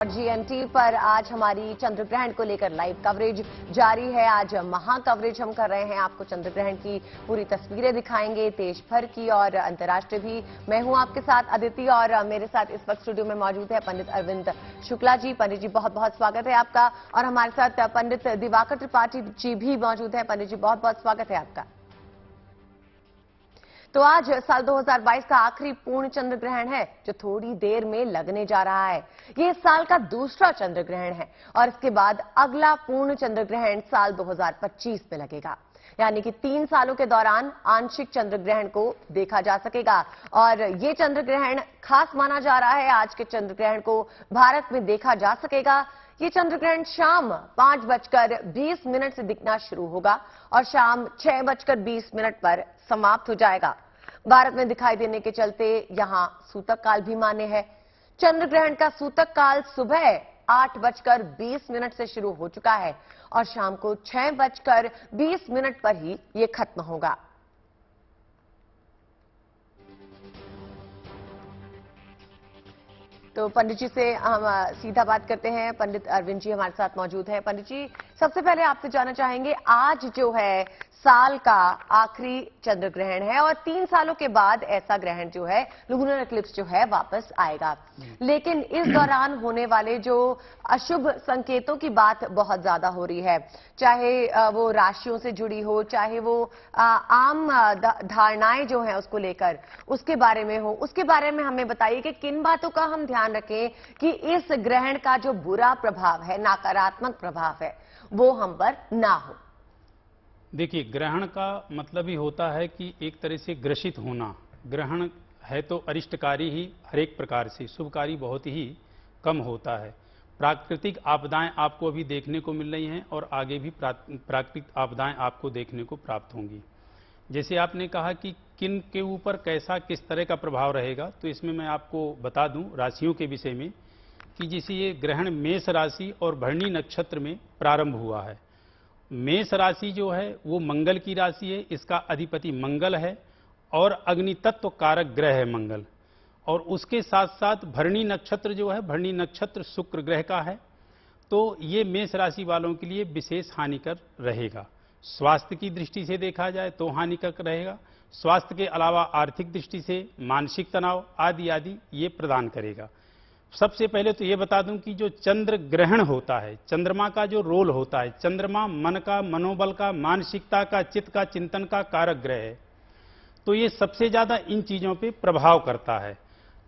GMT पर आज हमारी चंद्र ग्रहण को लेकर लाइव कवरेज जारी है। आज महा कवरेज हम कर रहे हैं, आपको चंद्र ग्रहण की पूरी तस्वीरें दिखाएंगे, देश भर की और अंतर्राष्ट्रीय भी। मैं हूं आपके साथ अदिति और मेरे साथ इस वक्त स्टूडियो में मौजूद है पंडित अरविंद शुक्ला जी। पंडित जी बहुत बहुत स्वागत है आपका। और हमारे साथ पंडित दिवाकर त्रिपाठी जी भी मौजूद है। पंडित जी बहुत बहुत स्वागत है आपका। तो आज साल 2022 का आखिरी पूर्ण चंद्र ग्रहण है जो थोड़ी देर में लगने जा रहा है। ये इस साल का दूसरा चंद्र ग्रहण है और इसके बाद अगला पूर्ण चंद्र ग्रहण साल 2025 में लगेगा, यानी कि 3 सालों के दौरान आंशिक चंद्र ग्रहण को देखा जा सकेगा। और ये चंद्र ग्रहण खास माना जा रहा है। आज के चंद्र ग्रहण को भारत में देखा जा सकेगा। ये चंद्र ग्रहण शाम 5:20 से दिखना शुरू होगा और शाम 6:20 पर समाप्त हो जाएगा। भारत में दिखाई देने के चलते यहां सूतक काल भी मान्य है। चंद्र ग्रहण का सूतक काल सुबह 8:20 से शुरू हो चुका है और शाम को 6:20 पर ही ये खत्म होगा। तो पंडित जी से हम सीधा बात करते हैं। पंडित अरविंद जी हमारे साथ मौजूद हैं। पंडित जी, सबसे पहले आपसे जानना चाहेंगे, आज जो है साल का आखिरी चंद्र ग्रहण है और 3 सालों के बाद ऐसा ग्रहण जो है, लूनर एक्लिप्स जो है, वापस आएगा। लेकिन इस दौरान होने वाले जो अशुभ संकेतों की बात बहुत ज्यादा हो रही है, चाहे वो राशियों से जुड़ी हो, चाहे वो आम धारणाएं जो हैं उसको लेकर, उसके बारे में हो, उसके बारे में हमें बताइए कि किन बातों का हम ध्यान रखें कि इस ग्रहण का जो बुरा प्रभाव है, नकारात्मक प्रभाव है, वो हम पर ना हो। देखिए, ग्रहण का मतलब ही होता है कि एक तरह से ग्रसित होना। ग्रहण है तो अरिष्टकारी ही हर एक प्रकार से, शुभकारी बहुत ही कम होता है। प्राकृतिक आपदाएं आपको अभी देखने को मिल रही हैं और आगे भी प्राकृतिक आपदाएं आपको देखने को प्राप्त होंगी। जैसे आपने कहा कि किन के ऊपर कैसा किस तरह का प्रभाव रहेगा, तो इसमें मैं आपको बता दूं राशियों के विषय में कि जैसे ये ग्रहण मेष राशि और भरणी नक्षत्र में प्रारंभ हुआ है। मेष राशि जो है वो मंगल की राशि है, इसका अधिपति मंगल है और अग्नि तत्व कारक ग्रह है मंगल। और उसके साथ साथ भरणी नक्षत्र जो है, भरणी नक्षत्र शुक्र ग्रह का है। तो ये मेष राशि वालों के लिए विशेष हानिकर रहेगा। स्वास्थ्य की दृष्टि से देखा जाए तो हानिकर रहेगा। स्वास्थ्य के अलावा आर्थिक दृष्टि से मानसिक तनाव आदि आदि ये प्रदान करेगा। सबसे पहले तो ये बता दूं कि जो चंद्र ग्रहण होता है, चंद्रमा का जो रोल होता है, चंद्रमा मन का, मनोबल का, मानसिकता का, चित्त का, चिंतन का कारक ग्रह है। तो ये सबसे ज्यादा इन चीजों पे प्रभाव करता है।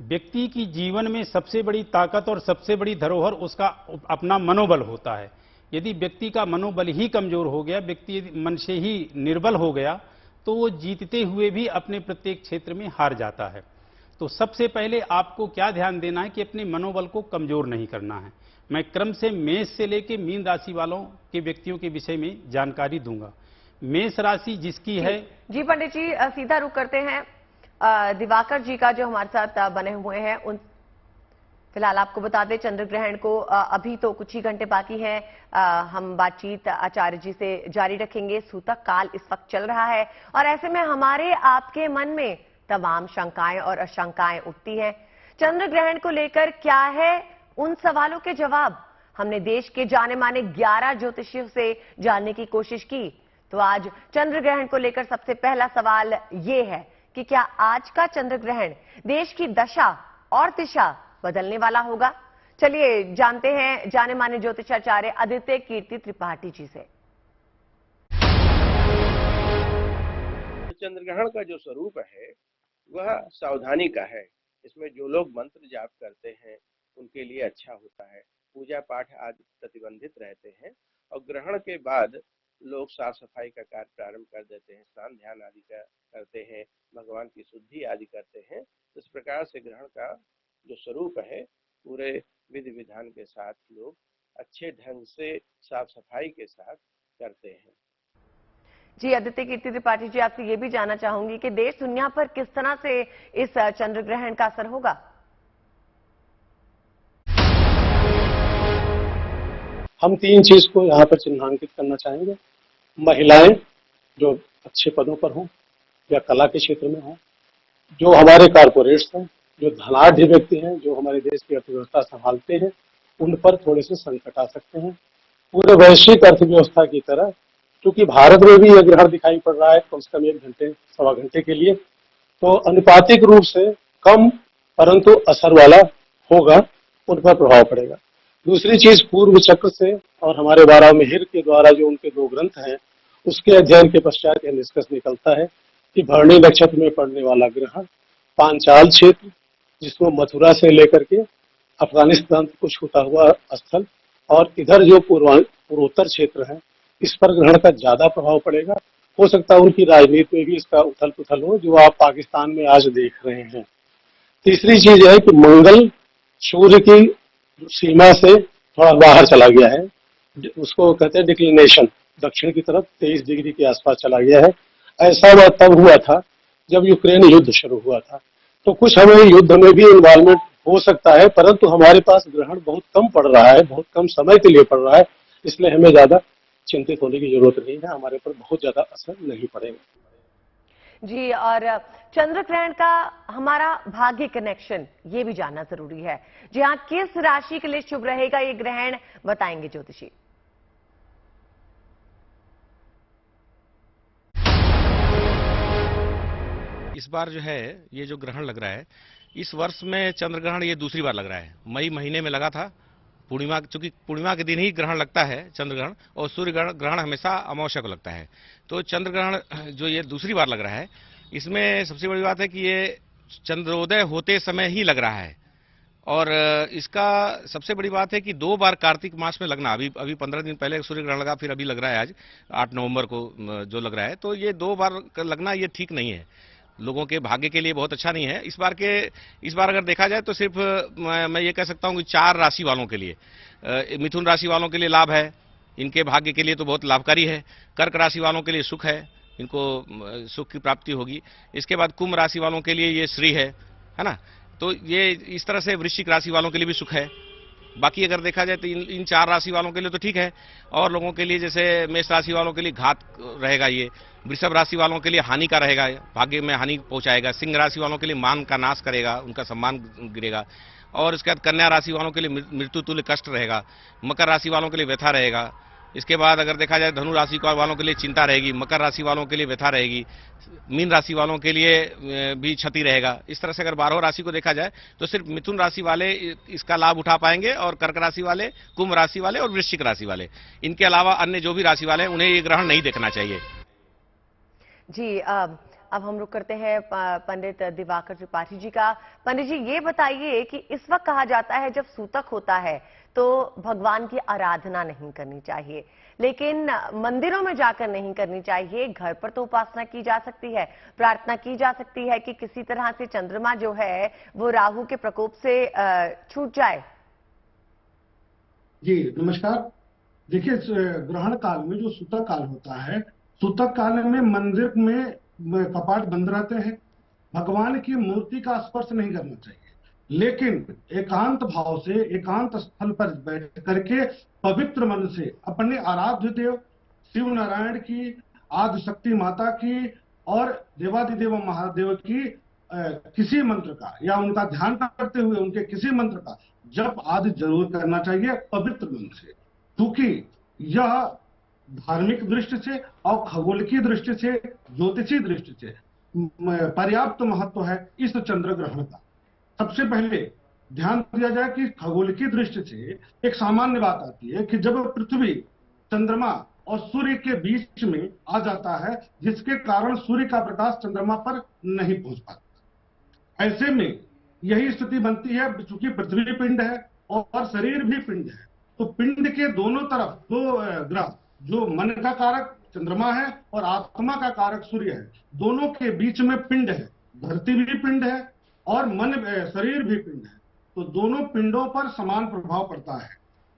व्यक्ति की जीवन में सबसे बड़ी ताकत और सबसे बड़ी धरोहर उसका अपना मनोबल होता है। यदि व्यक्ति का मनोबल ही कमजोर हो गया, व्यक्ति मन से ही निर्बल हो गया, तो वो जीतते हुए भी अपने प्रत्येक क्षेत्र में हार जाता है। तो सबसे पहले आपको क्या ध्यान देना है कि अपने मनोबल को कमजोर नहीं करना है। मैं क्रम से मेष से लेकर मीन राशि वालों के व्यक्तियों के विषय में जानकारी दूंगा। मेष राशि जिसकी है जी पंडित जी, सीधा रुख करते हैं दिवाकर जी का जो हमारे साथ बने हुए हैं। उन फिलहाल आपको बता दें, चंद्र ग्रहण को अभी तो कुछ ही घंटे बाकी हैं। हम बातचीत आचार्य जी से जारी रखेंगे। सूतक काल इस वक्त चल रहा है और ऐसे में हमारे आपके मन में तमाम शंकाएं और आशंकाएं उठती हैं। चंद्र ग्रहण को लेकर क्या है उन सवालों के जवाब हमने देश के जाने माने 11 ज्योतिषियों से जानने की कोशिश की। तो आज चंद्र ग्रहण को लेकर सबसे पहला सवाल ये है कि क्या आज का चंद्र ग्रहण देश की दशा और दिशा बदलने वाला होगा। चलिए जानते हैं जाने माने ज्योतिषाचार्य आदित्य कीर्ति त्रिपाठी जी से। चंद्र ग्रहण का जो स्वरूप है वह सावधानी का है। इसमें जो लोग मंत्र जाप करते हैं उनके लिए अच्छा होता है। पूजा पाठ आदि प्रतिबंधित रहते हैं और ग्रहण के बाद लोग साफ सफाई का कार्य प्रारंभ कर देते हैं, स्नान ध्यान आदि का करते हैं, भगवान की शुद्धि आदि करते हैं। इस प्रकार से ग्रहण का जो स्वरूप है पूरे विधि विधान के साथ लोग अच्छे ढंग से साफ सफाई के साथ करते हैं। जी आदित्य कीर्ति त्रिपाठी जी, आपसे ये भी जानना चाहूंगी कि देश दुनिया पर किस तरह से इस चंद्र ग्रहण का असर होगा। हम 3 चीज को यहाँ पर चिन्हांकित करना चाहेंगे। महिलाएं जो अच्छे पदों पर हों या कला के क्षेत्र में हों, जो हमारे कारपोरेट्स हैं, जो धनाढ़ व्यक्ति हैं, जो हमारे देश की अर्थव्यवस्था संभालते हैं, उन पर थोड़े से संकट आ सकते हैं। पूरे वैश्विक अर्थव्यवस्था की तरह, क्योंकि भारत में भी यह ग्रहण दिखाई पड़ रहा है कम से कम 1 घंटे सवा घंटे के लिए, तो अनुपातिक रूप से कम परंतु असर वाला होगा, उन पर प्रभाव पड़ेगा। दूसरी चीज, पूर्व चक्र से और हमारे वारामिहिर के द्वारा जो उनके 2 ग्रंथ हैं, उसके अध्ययन के पश्चात यह निष्कर्ष निकलता है कि भरणी नक्षत्र में पड़ने वाला ग्रहण पांचाल क्षेत्र, जिसको मथुरा से लेकर के अफगानिस्तान को छूता हुआ स्थल और इधर जो पूर्वोत्तर क्षेत्र है, इस पर ग्रहण का ज्यादा प्रभाव पड़ेगा। हो सकता है उनकी राजनीति में भी इसका उथल पुथल हो, जो आप पाकिस्तान में आज देख रहे हैं। तीसरी चीज है कि मंगल सूर्य की सीमा से थोड़ा बाहर चला गया है, उसको कहते हैं डिक्लिनेशन, दक्षिण की तरफ 23 डिग्री के आसपास चला गया है। ऐसा वह तब हुआ था जब यूक्रेन युद्ध शुरू हुआ था। तो कुछ हमें युद्ध में भी इन्वॉल्वमेंट हो सकता है, परंतु हमारे पास ग्रहण बहुत कम पड़ रहा है, बहुत कम समय के लिए पड़ रहा है, इसलिए हमें ज्यादा चिंतित होने की जरूरत नहीं है, हमारे पर बहुत ज्यादा असर नहीं पड़ेगा। जी, और चंद्र ग्रहण का हमारा भाग्य कनेक्शन ये भी जानना जरूरी है। जी हाँ, किस राशि के लिए शुभ रहेगा ये ग्रहण, बताएंगे ज्योतिषी। इस बार जो है ये जो ग्रहण लग रहा है, इस वर्ष में चंद्र ग्रहण ये दूसरी बार लग रहा है। मई महीने में लगा था पूर्णिमा, चूंकि पूर्णिमा के दिन ही ग्रहण लगता है चंद्र ग्रहण, और सूर्य ग्रहण हमेशा अमावस्या को लगता है। तो चंद्र ग्रहण जो ये दूसरी बार लग रहा है, इसमें सबसे बड़ी बात है कि ये चंद्रोदय होते समय ही लग रहा है। और इसका सबसे बड़ी बात है कि 2 बार कार्तिक मास में लगना, अभी 15 दिन पहले सूर्य ग्रहण लगा, फिर अभी लग रहा है आज 8 नवंबर को जो लग रहा है। तो ये 2 बार लगना ये ठीक नहीं है, लोगों के भाग्य के लिए बहुत अच्छा नहीं है। इस बार अगर देखा जाए तो सिर्फ मैं ये कह सकता हूं कि 4 राशि वालों के लिए, मिथुन राशि वालों के लिए लाभ है, इनके भाग्य के लिए तो बहुत लाभकारी है। कर्क राशि वालों के लिए सुख है, इनको सुख की प्राप्ति होगी। इसके बाद कुंभ राशि वालों के लिए ये श्री है ना। तो ये इस तरह से वृश्चिक राशि वालों के लिए भी सुख है। बाकी अगर देखा जाए तो इन 4 राशि वालों के लिए तो ठीक है, और लोगों के लिए जैसे मेष राशि वालों के लिए घात रहेगा, ये वृषभ राशि वालों के लिए हानि का रहेगा, भाग्य में हानि पहुंचाएगा। सिंह राशि वालों के लिए मान का नाश करेगा, उनका सम्मान गिरेगा। और इसके बाद कन्या राशि वालों के लिए मृत्यु तुल्य कष्ट रहेगा। मकर राशि वालों के लिए व्यथा रहेगा। इसके बाद अगर देखा जाए धनु राशि वालों के लिए चिंता रहेगी, मकर राशि वालों के लिए व्यथा रहेगी, मीन राशि वालों के लिए भी क्षति रहेगा। इस तरह से अगर 12 राशि को देखा जाए तो सिर्फ मिथुन राशि वाले इसका लाभ उठा पाएंगे, और कर्क राशि वाले, कुंभ राशि वाले और वृश्चिक राशि वाले। इनके अलावा अन्य जो भी राशि वाले हैं उन्हें ये ग्रहण नहीं देखना चाहिए। जी, अब हम रुक करते हैं पंडित दिवाकर त्रिपाठी जी का। पंडित जी, ये बताइए कि इस वक्त कहा जाता है जब सूतक होता है तो भगवान की आराधना नहीं करनी चाहिए, लेकिन मंदिरों में जाकर नहीं करनी चाहिए, घर पर तो उपासना की जा सकती है, प्रार्थना की जा सकती है कि किसी तरह से चंद्रमा जो है वो राहु के प्रकोप से छूट जाए। जी नमस्कार। देखिए, ग्रहण काल में जो सूतक काल होता है, सूतक काल में मंदिर में कपाट बंद रहते हैं, भगवान की मूर्ति का स्पर्श नहीं करना चाहिए, लेकिन एकांत भाव से एकांत स्थल पर बैठ करके पवित्र मन से अपने आराध्य देव शिव नारायण की, आदि शक्ति माता की और देवादिदेव महादेव की किसी मंत्र का या उनका ध्यान करते हुए उनके किसी मंत्र का जप आदि जरूर करना चाहिए पवित्र मन से, क्योंकि यह धार्मिक दृष्टि से और खगोल की दृष्टि से, ज्योतिषी दृष्टि से पर्याप्त महत्व है इस चंद्र ग्रहण का। सबसे पहले ध्यान दिया जाए कि खगोल की दृष्टि से एक सामान्य बात आती है कि जब पृथ्वी चंद्रमा और सूर्य के बीच में आ जाता है, जिसके कारण सूर्य का प्रकाश चंद्रमा पर नहीं पहुंच पाता। ऐसे में यही स्थिति बनती है, चूंकि पृथ्वी पिंड है और शरीर भी पिंड है, तो पिंड के दोनों तरफ दो ग्रह, जो मन का कारक चंद्रमा है और आत्मा का कारक सूर्य है, दोनों के बीच में पिंड है। धरती भी पिंड है और मन शरीर भी पिंड है, तो दोनों पिंडों पर समान प्रभाव पड़ता है।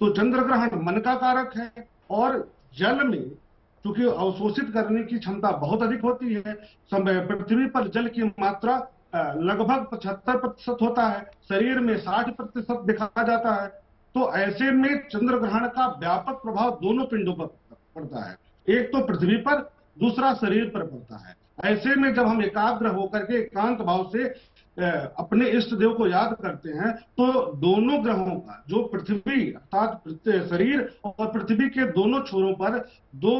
तो चंद्र ग्रहण मन का कारक है, और जल में क्योंकि अवशोषित करने की क्षमता बहुत अधिक होती है, पृथ्वी पर जल की मात्रा लगभग 75% होता है, शरीर में 60% देखा जाता है। तो ऐसे में चंद्र ग्रहण का व्यापक प्रभाव दोनों पिंडों पर पड़ता है, एक तो पृथ्वी पर, दूसरा शरीर पर पड़ता है। ऐसे में जब हम एकाग्र होकर के एकांत भाव से अपने इष्ट देव को याद करते हैं, तो दोनों ग्रहों का, जो पृथ्वी अर्थात शरीर और पृथ्वी के दोनों छोरों पर दो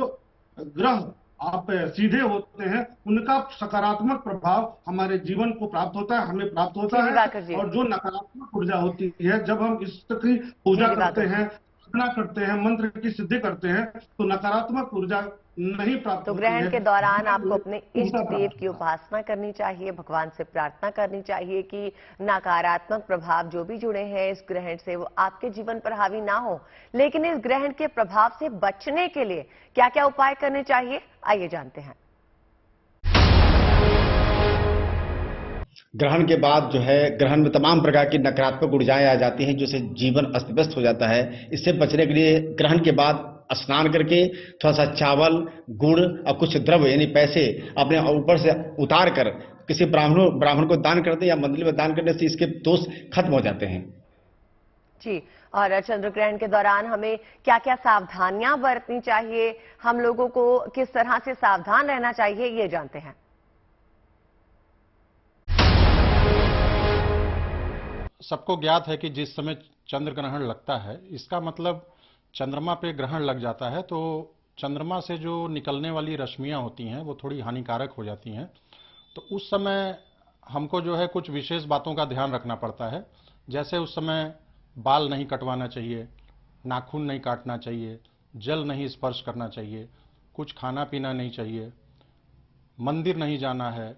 ग्रह आप सीधे होते हैं, उनका सकारात्मक प्रभाव हमारे जीवन को प्राप्त होता है, हमें प्राप्त होता है। और जो नकारात्मक ऊर्जा होती है, जब हम इष्ट की पूजा करते हैं, साधना करते हैं, मंत्र की सिद्धि करते हैं, तो नकारात्मक ऊर्जा नहीं प्राप्त तो होती ग्रहण है। के दौरान आपको अपने इष्ट ऊर्जा देव प्राप्त की होता है। उपासना करनी चाहिए, भगवान से प्रार्थना करनी चाहिए कि नकारात्मक प्रभाव जो भी जुड़े हैं इस ग्रहण से वो आपके जीवन पर हावी ना हो। लेकिन इस ग्रहण के प्रभाव से बचने के लिए क्या क्या उपाय करने चाहिए, आइए जानते हैं। ग्रहण के बाद जो है, ग्रहण में तमाम प्रकार की नकारात्मक ऊर्जाएं आ जाती हैं, जिससे जीवन अस्त व्यस्त हो जाता है। इससे बचने के लिए ग्रहण के बाद स्नान करके थोड़ा सा चावल, गुड़ और कुछ द्रव्य यानी पैसे अपने ऊपर से उतार कर किसी ब्राह्मण को दान कर दें या मंदिर में दान करने से इसके दोष खत्म हो जाते हैं। जी, और चंद्र ग्रहण के दौरान हमें क्या क्या सावधानियां बरतनी चाहिए, हम लोगों को किस तरह से सावधान रहना चाहिए, ये जानते हैं। सबको ज्ञात है कि जिस समय चंद्र ग्रहण लगता है, इसका मतलब चंद्रमा पे ग्रहण लग जाता है, तो चंद्रमा से जो निकलने वाली रश्मियां होती हैं वो थोड़ी हानिकारक हो जाती हैं। तो उस समय हमको जो है कुछ विशेष बातों का ध्यान रखना पड़ता है। जैसे उस समय बाल नहीं कटवाना चाहिए, नाखून नहीं काटना चाहिए, जल नहीं स्पर्श करना चाहिए, कुछ खाना पीना नहीं चाहिए, मंदिर नहीं जाना है,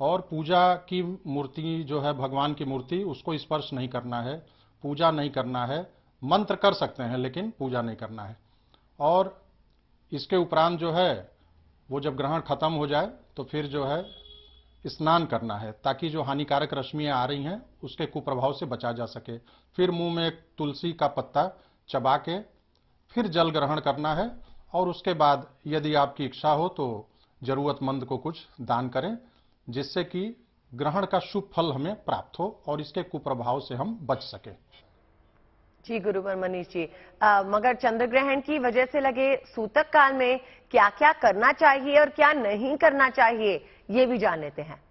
और पूजा की मूर्ति जो है, भगवान की मूर्ति, उसको स्पर्श नहीं करना है, पूजा नहीं करना है। मंत्र कर सकते हैं लेकिन पूजा नहीं करना है। और इसके उपरांत जो है, वो जब ग्रहण खत्म हो जाए तो फिर जो है स्नान करना है, ताकि जो हानिकारक रश्मियां आ रही हैं उसके कुप्रभाव से बचा जा सके। फिर मुंह में एक तुलसी का पत्ता चबा के फिर जल ग्रहण करना है, और उसके बाद यदि आपकी इच्छा हो तो जरूरतमंद को कुछ दान करें, जिससे कि ग्रहण का शुभ फल हमें प्राप्त हो और इसके कुप्रभाव से हम बच सके। जी गुरुवर मनीष जी, मगर चंद्र ग्रहण की वजह से लगे सूतक काल में क्या क्या करना चाहिए और क्या नहीं करना चाहिए, ये भी जान लेते हैं।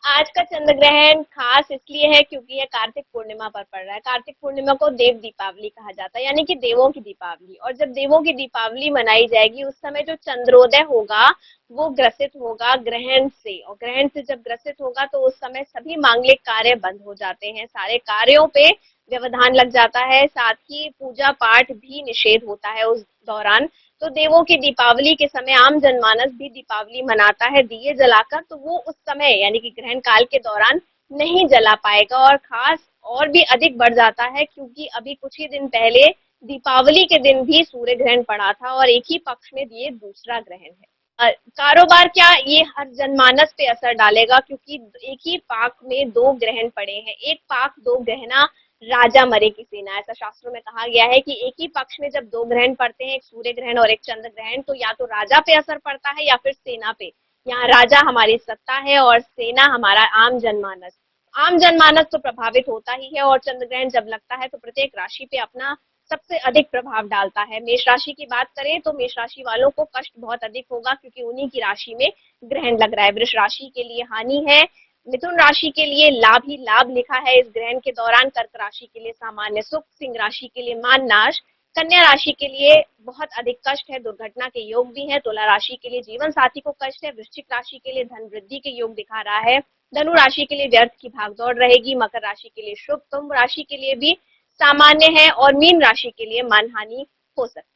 आज का चंद्र ग्रहण खास इसलिए है क्योंकि यह कार्तिक पूर्णिमा पर पड़ रहा है। कार्तिक पूर्णिमा को देव दीपावली कहा जाता है, यानी कि देवों की दीपावली। और जब देवों की दीपावली मनाई जाएगी, उस समय जो चंद्रोदय होगा वो ग्रसित होगा ग्रहण से, और ग्रहण से जब ग्रसित होगा तो उस समय सभी मांगलिक कार्य बंद हो जाते हैं, सारे कार्यों पे व्यवधान लग जाता है, साथ ही पूजा पाठ भी निषेध होता है उस दौरान। तो देवों की दीपावली के समय आम जनमानस भी दीपावली मनाता है दिए जलाकर, तो वो उस समय यानी कि ग्रहण काल के दौरान नहीं जला पाएगा। और खास और भी अधिक बढ़ जाता है क्योंकि अभी कुछ ही दिन पहले दीपावली के दिन भी सूर्य ग्रहण पड़ा था और एक ही पक्ष में ये दूसरा ग्रहण है। कारोबार क्या, ये हर जनमानस पे असर डालेगा क्योंकि एक ही पाक में दो ग्रहण पड़े हैं। एक पाक दो गहना राजा मरे की सेना, ऐसा शास्त्रों में कहा गया है कि एक ही पक्ष में जब दो ग्रहण पड़ते हैं, एक सूर्य ग्रहण और एक चंद्र ग्रहण, तो या तो राजा पे असर पड़ता है या फिर सेना पे। यहाँ राजा हमारी सत्ता है और सेना हमारा आम जनमानस। आम जनमानस तो प्रभावित होता ही है, और चंद्र ग्रहण जब लगता है तो प्रत्येक राशि पे अपना सबसे अधिक प्रभाव डालता है। मेष राशि की बात करें तो मेष राशि वालों को कष्ट बहुत अधिक होगा क्योंकि उन्हीं की राशि में ग्रहण लग रहा है। वृष राशि के लिए हानि है, मिथुन राशि के लिए लाभ ही लाभ लिखा है इस ग्रहण के दौरान, कर्क राशि के लिए सामान्य सुख, सिंह राशि के लिए मान नाश, कन्या राशि के लिए बहुत अधिक कष्ट है, दुर्घटना के योग भी है, तुला राशि के लिए जीवन साथी को कष्ट है, वृश्चिक राशि के लिए धन वृद्धि के योग दिखा रहा है, धनु राशि के लिए व्यर्थ की भागदौड़ रहेगी, मकर राशि के लिए शुभ, कुंभ राशि के लिए भी सामान्य है और मीन राशि के लिए मानहानि हो सकती है।